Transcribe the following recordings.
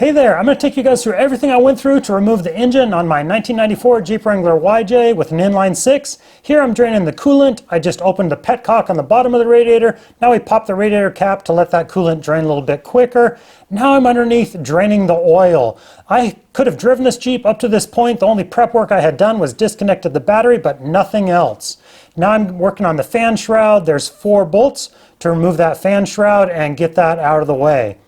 Hey there, I'm going to take you guys through everything I went through to remove the engine on my 1994 Jeep Wrangler YJ with an inline 6. Here I'm draining the coolant. I just opened the petcock on the bottom of the radiator. Now we pop the radiator cap to let that coolant drain a little bit quicker. Now I'm underneath draining the oil. I could have driven this Jeep up to this point. The only prep work I had done was disconnected the battery, but nothing else. Now I'm working on the fan shroud. There's 4 bolts to remove that fan shroud and get that out of the way.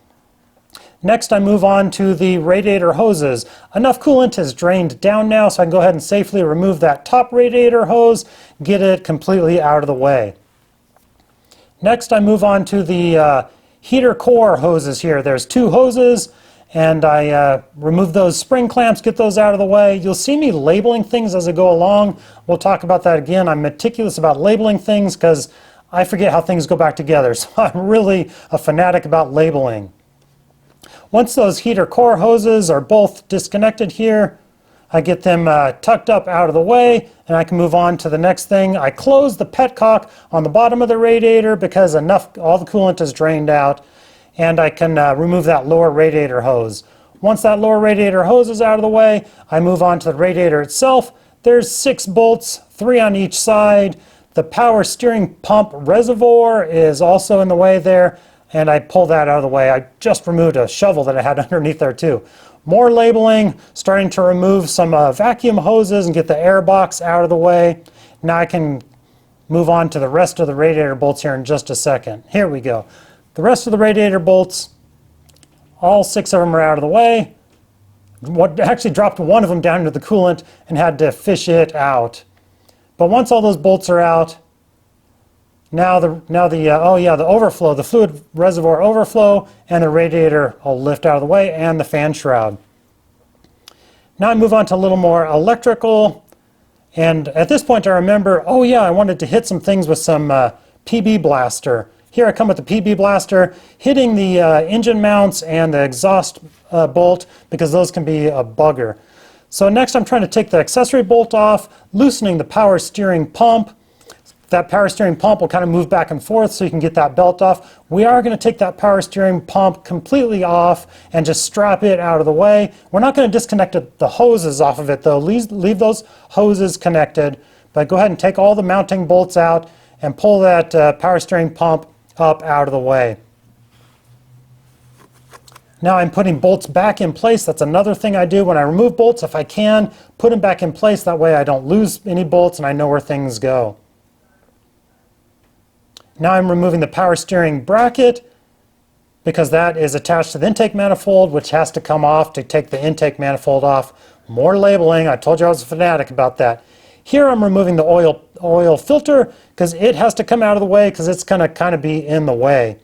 Next, I move on to the radiator hoses. Enough coolant has drained down now, so I can go ahead and safely remove that top radiator hose, get it completely out of the way. Next, I move on to the heater core hoses here. There's 2 hoses, and I remove those spring clamps, get those out of the way. You'll see me labeling things as I go along. We'll talk about that again. I'm meticulous about labeling things because I forget how things go back together, so I'm really a fanatic about labeling. Once those heater core hoses are both disconnected here, I get them tucked up out of the way, and I can move on to the next thing. I close the petcock on the bottom of the radiator because all the coolant is drained out, and I can remove that lower radiator hose. Once that lower radiator hose is out of the way, I move on to the radiator itself. There's 6 bolts, 3 on each side. The power steering pump reservoir is also in the way there, and I pull that out of the way. I just removed a shovel that I had underneath there too. More labeling, starting to remove some vacuum hoses and get the air box out of the way. Now I can move on to the rest of the radiator bolts here in just a second. Here we go. The rest of the radiator bolts, all 6 of them are out of the way. Actually dropped one of them down into the coolant and had to fish it out. But once all those bolts are out, now the overflow, the fluid reservoir overflow, and the radiator will lift out of the way, and the fan shroud. Now I move on to a little more electrical, and at this point I remember, oh yeah, I wanted to hit some things with some PB blaster. Here I come with the PB blaster, hitting the engine mounts and the exhaust bolt because those can be a bugger. So next I'm trying to take the accessory bolt off, loosening the power steering pump. That power steering pump will kind of move back and forth so you can get that belt off. We are going to take that power steering pump completely off and just strap it out of the way. We're not going to disconnect the hoses off of it though. Leave those hoses connected, but go ahead and take all the mounting bolts out and pull that power steering pump up out of the way. Now I'm putting bolts back in place. That's another thing I do when I remove bolts. If I can, put them back in place. That way I don't lose any bolts and I know where things go. Now I'm removing the power steering bracket because that is attached to the intake manifold, which has to come off to take the intake manifold off. More labeling. I told you I was a fanatic about that. Here I'm removing the oil filter because it has to come out of the way because it's going to kind of be in the way.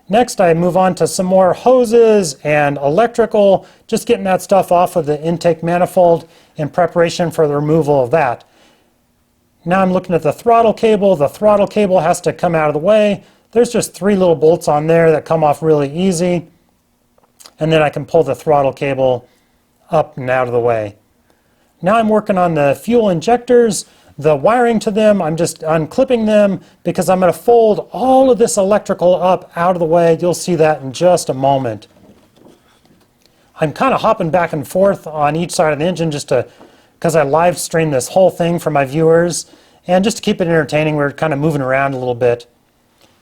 Next I move on to some more hoses and electrical, just getting that stuff off of the intake manifold in preparation for the removal of that. Now I'm looking at the throttle cable. The throttle cable has to come out of the way. There's just 3 little bolts on there that come off really easy. And then I can pull the throttle cable up and out of the way. Now I'm working on the fuel injectors. The wiring to them, I'm just unclipping them because I'm going to fold all of this electrical up out of the way. You'll see that in just a moment. I'm kind of hopping back and forth on each side of the engine just because I live stream this whole thing for my viewers, and just to keep it entertaining, we're kind of moving around a little bit.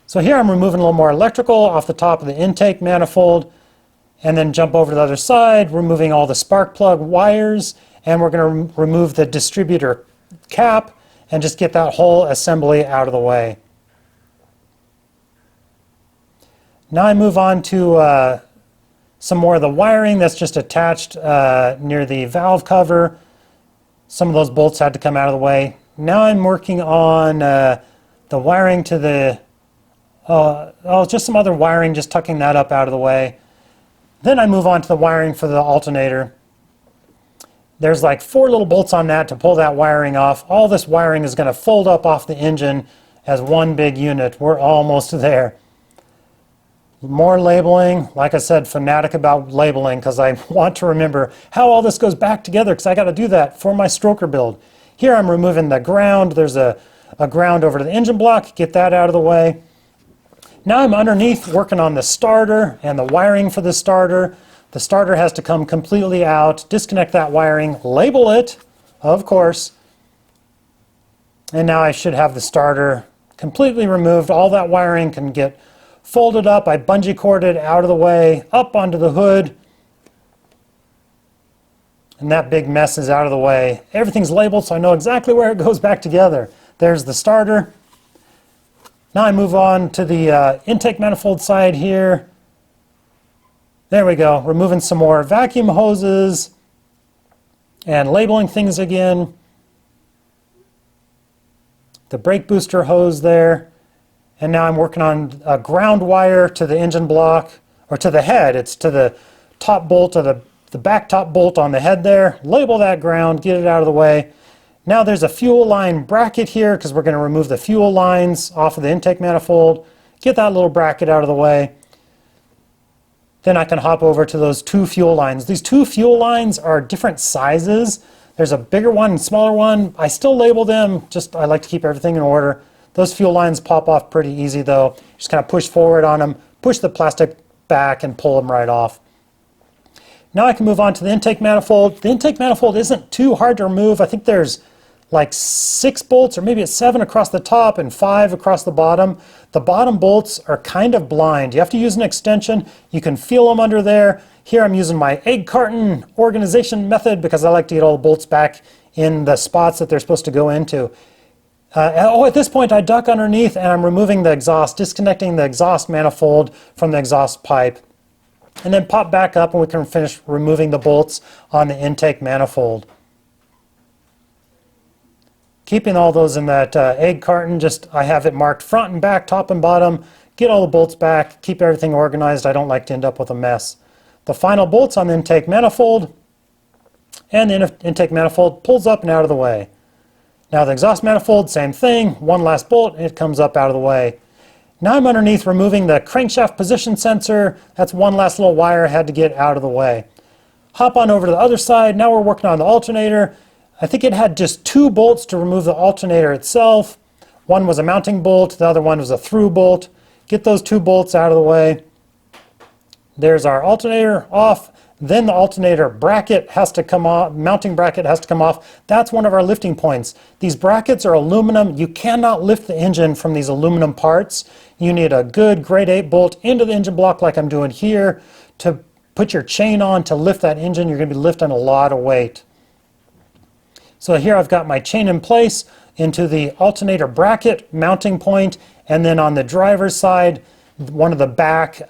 So here I'm removing a little more electrical off the top of the intake manifold, and then jump over to the other side, removing all the spark plug wires, and we're going to remove the distributor cap and just get that whole assembly out of the way. Now I move on to some more of the wiring that's just attached near the valve cover. Some of those bolts had to come out of the way. Now I'm working on the wiring to the, just some other wiring, just tucking that up out of the way. Then I move on to the wiring for the alternator. There's like 4 little bolts on that to pull that wiring off. All this wiring is going to fold up off the engine as one big unit. We're almost there. More labeling. Like I said, fanatic about labeling because I want to remember how all this goes back together because I got to do that for my stroker build. Here I'm removing the ground. There's a ground over to the engine block. Get that out of the way. Now I'm underneath working on the starter and the wiring for the starter. The starter has to come completely out, disconnect that wiring, label it, of course. And now I should have the starter completely removed. All that wiring can get folded up. I bungee corded out of the way, up onto the hood. And that big mess is out of the way. Everything's labeled so I know exactly where it goes back together. There's the starter. Now I move on to the intake manifold side here. There we go, removing some more vacuum hoses and labeling things again. The brake booster hose there. And now I'm working on a ground wire to the engine block, or to the head. It's to the top bolt of the back top bolt on the head there. Label that ground, get it out of the way. Now there's a fuel line bracket here because we're going to remove the fuel lines off of the intake manifold. Get that little bracket out of the way. Then I can hop over to those two fuel lines. These two fuel lines are different sizes. There's a bigger one and smaller one. I still label them, just I like to keep everything in order. Those fuel lines pop off pretty easy though. Just kind of push forward on them, push the plastic back and pull them right off. Now I can move on to the intake manifold. The intake manifold isn't too hard to remove. I think there's like 6 bolts, or maybe it's 7 across the top and 5 across the bottom. The bottom bolts are kind of blind. You have to use an extension. You can feel them under there. Here I'm using my egg carton organization method because I like to get all the bolts back in the spots that they're supposed to go into. At this point I duck underneath and I'm removing the exhaust, disconnecting the exhaust manifold from the exhaust pipe. And then pop back up and we can finish removing the bolts on the intake manifold. Keeping all those in that egg carton, just I have it marked front and back, top and bottom. Get all the bolts back, keep everything organized. I don't like to end up with a mess. The final bolts on the intake manifold, and the intake manifold pulls up and out of the way. Now the exhaust manifold, same thing. One last bolt and it comes up out of the way. Now I'm underneath removing the crankshaft position sensor. That's one last little wire I had to get out of the way. Hop on over to the other side. Now we're working on the alternator. I think it had just 2 bolts to remove the alternator itself. One was a mounting bolt, the other one was a through bolt. Get those 2 bolts out of the way. There's our alternator off. Then the alternator bracket has to come off, mounting bracket has to come off. That's one of our lifting points. These brackets are aluminum. You cannot lift the engine from these aluminum parts. You need a good grade 8 bolt into the engine block like I'm doing here to put your chain on to lift that engine. You're going to be lifting a lot of weight. So here I've got my chain in place into the alternator bracket mounting point, and then on the driver's side, one of the back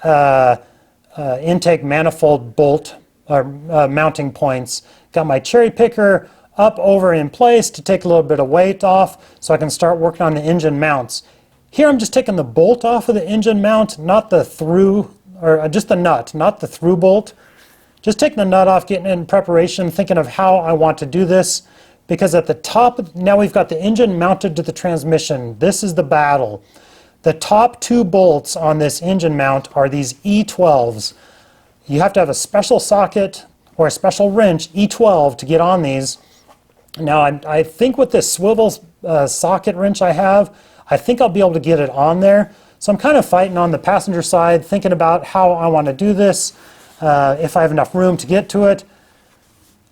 intake manifold bolt mounting points. Got my cherry picker up over in place to take a little bit of weight off so I can start working on the engine mounts. Here I'm just taking the bolt off of the engine mount, not the through, or just the nut, not the through bolt. Just taking the nut off, getting in preparation, thinking of how I want to do this. Because at the top, now we've got the engine mounted to the transmission. This is the battle. The top 2 bolts on this engine mount are these E12s. You have to have a special socket or a special wrench, E12, to get on these. Now I think with this swivel socket wrench I have, I think I'll be able to get it on there. So I'm kind of fighting on the passenger side, thinking about how I want to do this, if I have enough room to get to it.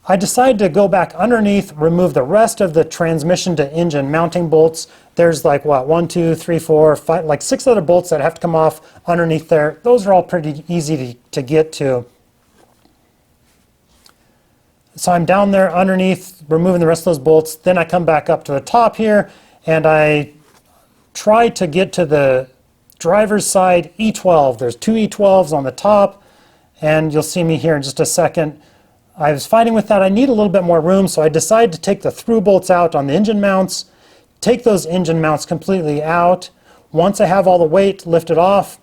I decided to go back underneath, remove the rest of the transmission to engine mounting bolts. There's like, what, 1, 2, 3, 4, 5, like 6 other bolts that have to come off underneath there. Those are all pretty easy to get to. So I'm down there underneath, removing the rest of those bolts. Then I come back up to the top here, and I try to get to the driver's side E12. There's 2 E12s on the top, and you'll see me here in just a second. I was fighting with that. I need a little bit more room, so I decided to take the through bolts out on the engine mounts, take those engine mounts completely out. Once I have all the weight lifted off,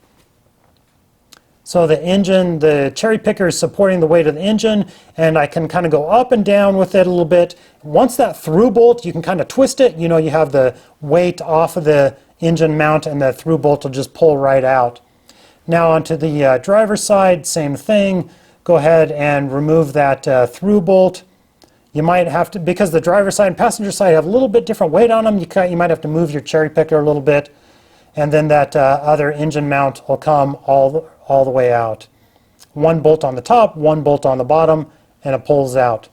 so the engine, the cherry picker is supporting the weight of the engine, and I can kind of go up and down with it a little bit. Once that through bolt, you can kind of twist it. You know, you have the weight off of the engine mount, and the through bolt will just pull right out. Now onto the driver's side, same thing. Go ahead and remove that through bolt. You might have to, because the driver's side and passenger side have a little bit different weight on them, you might have to move your cherry picker a little bit. and then that other engine mount will come all the way out. One bolt on the top, one bolt on the bottom, and it pulls out.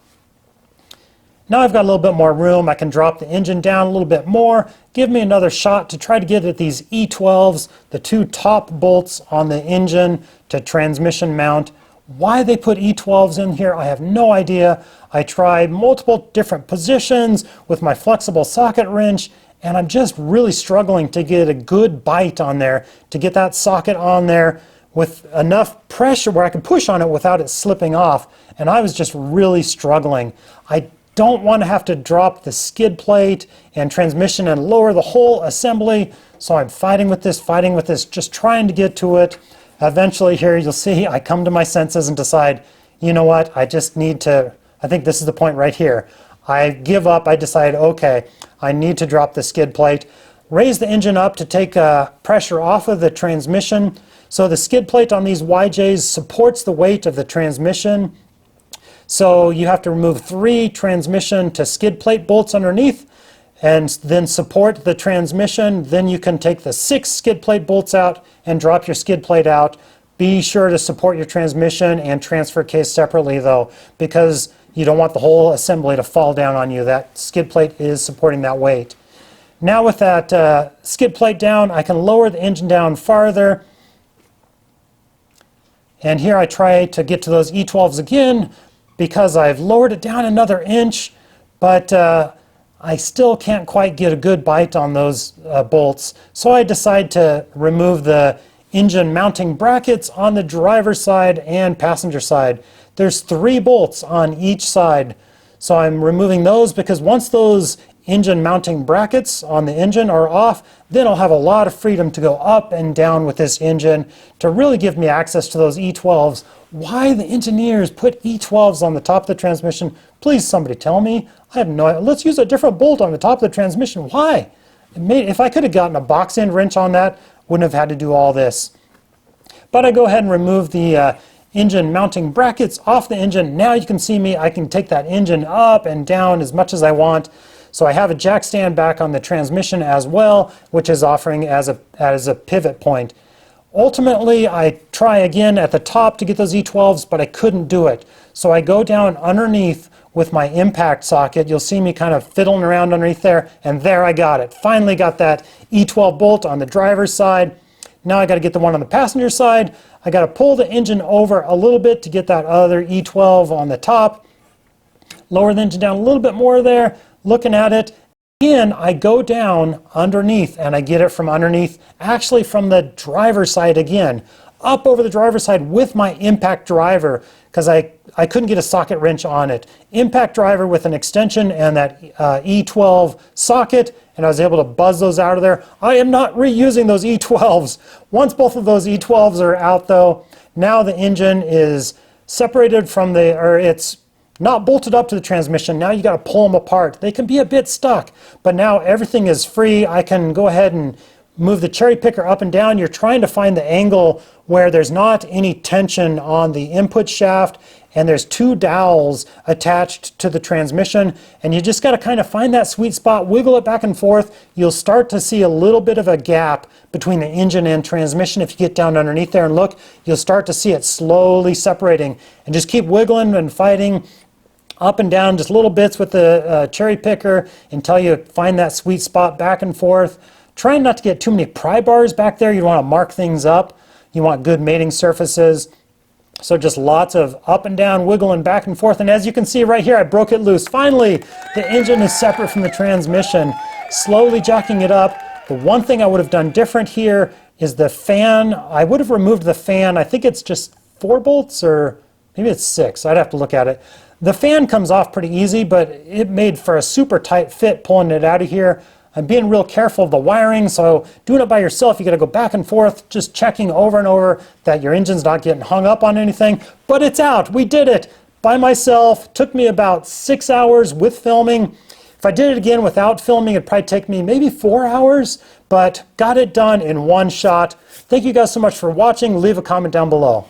Now I've got a little bit more room. I can drop the engine down a little bit more, give me another shot to try to get at these E12s, the two top bolts on the engine to transmission mount. Why they put E12s in here, I have no idea. I tried multiple different positions with my flexible socket wrench, and I'm just really struggling to get a good bite on there, to get that socket on there with enough pressure where I can push on it without it slipping off. And I was just really struggling. I don't want to have to drop the skid plate and transmission and lower the whole assembly, so I'm fighting with this, just trying to get to it. Eventually here you'll see I come to my senses and decide, you know what, I just need to, I think this is the point right here. I give up, I decide, okay, I need to drop the skid plate, raise the engine up to take pressure off of the transmission. So the skid plate on these YJs supports the weight of the transmission. So you have to remove 3 transmission to skid plate bolts underneath and then support the transmission. Then you can take the 6 skid plate bolts out and drop your skid plate out. Be sure to support your transmission and transfer case separately though, because you don't want the whole assembly to fall down on you. That skid plate is supporting that weight. Now with that skid plate down, I can lower the engine down farther. And here I try to get to those E12s again, because I've lowered it down another inch, but I still can't quite get a good bite on those bolts. So I decide to remove the engine mounting brackets on the driver's side and passenger side. There's 3 bolts on each side. So I'm removing those because once those engine mounting brackets on the engine are off, then I'll have a lot of freedom to go up and down with this engine to really give me access to those E12s. Why the engineers put E12s on the top of the transmission, please somebody tell me. I have no idea. Let's use a different bolt on the top of the transmission. Why? If I could have gotten a box end wrench on that, wouldn't have had to do all this. But I go ahead and remove the engine mounting brackets off the engine. Now you can see me, I can take that engine up and down as much as I want. So I have a jack stand back on the transmission as well, which is offering as a pivot point. Ultimately, I try again at the top to get those E12s, but I couldn't do it. So I go down underneath with my impact socket. You'll see me kind of fiddling around underneath there, and there I got it. Finally got that E12 bolt on the driver's side. Now I got to get the one on the passenger side. I got to pull the engine over a little bit to get that other E12 on the top. Lower the engine down a little bit more there. Looking at it, again, I go down underneath and I get it from underneath, actually from the driver's side again, up over the driver's side with my impact driver, because I couldn't get a socket wrench on it. Impact driver with an extension and that E12 socket, and I was able to buzz those out of there. I am not reusing those E12s. Once both of those E12s are out though, now the engine is separated from it's not bolted up to the transmission. Now you got to pull them apart. They can be a bit stuck, but now everything is free. I can go ahead and move the cherry picker up and down. You're trying to find the angle where there's not any tension on the input shaft, and there's 2 dowels attached to the transmission, and you just got to kind of find that sweet spot, wiggle it back and forth. You'll start to see a little bit of a gap between the engine and transmission. If you get down underneath there and look, you'll start to see it slowly separating, and just keep wiggling and fighting up and down just little bits with the cherry picker until you find that sweet spot back and forth. Trying not to get too many pry bars back there. You want to mark things up. You want good mating surfaces. So just lots of up and down, wiggling back and forth. And as you can see right here, I broke it loose. Finally, the engine is separate from the transmission. Slowly jacking it up. The one thing I would have done different here is the fan. I would have removed the fan. I think it's just 4 bolts, or maybe it's 6. I'd have to look at it. The fan comes off pretty easy, but it made for a super tight fit pulling it out of here. I'm being real careful of the wiring, so doing it by yourself, you got to go back and forth, just checking over and over that your engine's not getting hung up on anything. But it's out. We did it by myself. Took me about 6 hours with filming. If I did it again without filming, it'd probably take me maybe 4 hours, but got it done in one shot. Thank you guys so much for watching. Leave a comment down below.